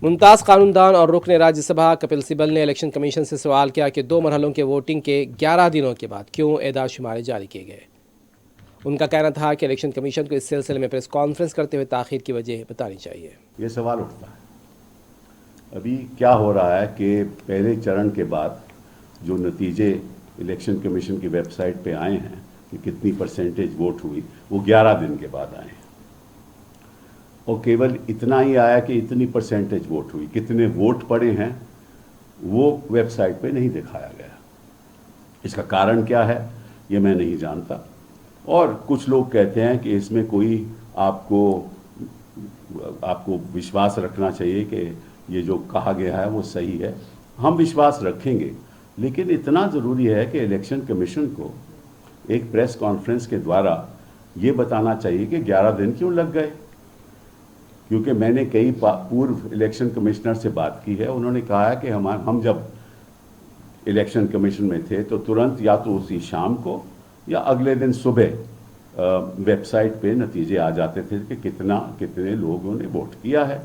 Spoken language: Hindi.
मुमताज़ कानूनदान और रुकन राज्यसभा कपिल सिब्बल ने इलेक्शन कमीशन से सवाल किया कि 2 मरहलों के वोटिंग के 11 दिनों के बाद क्यों एदाद शुमारे जारी किए गए। उनका कहना था कि इलेक्शन कमीशन को इस सिलसिले में प्रेस कॉन्फ्रेंस करते हुए ताख़ीर की वजह बतानी चाहिए। ये सवाल उठता है अभी क्या हो रहा है कि पहले चरण के बाद जो नतीजे इलेक्शन कमीशन की वेबसाइट पे आए हैं कि कितनी परसेंटेज वोट हुई, वो 11 दिन के बाद आए हैं और केवल इतना ही आया कि इतनी परसेंटेज वोट हुई। कितने वोट पड़े हैं वो वेबसाइट पे नहीं दिखाया गया। इसका कारण क्या है ये मैं नहीं जानता। और कुछ लोग कहते हैं कि इसमें कोई आपको विश्वास रखना चाहिए कि ये जो कहा गया है वो सही है। हम विश्वास रखेंगे, लेकिन इतना ज़रूरी है कि इलेक्शन कमीशन को एक प्रेस कॉन्फ्रेंस के द्वारा ये बताना चाहिए कि 11 दिन क्यों लग गए। क्योंकि मैंने कई पूर्व इलेक्शन कमिश्नर से बात की है, उन्होंने कहा है कि हम जब इलेक्शन कमीशन में थे तो तुरंत या तो उसी शाम को या अगले दिन सुबह वेबसाइट पे नतीजे आ जाते थे कि कितने लोगों ने वोट किया है।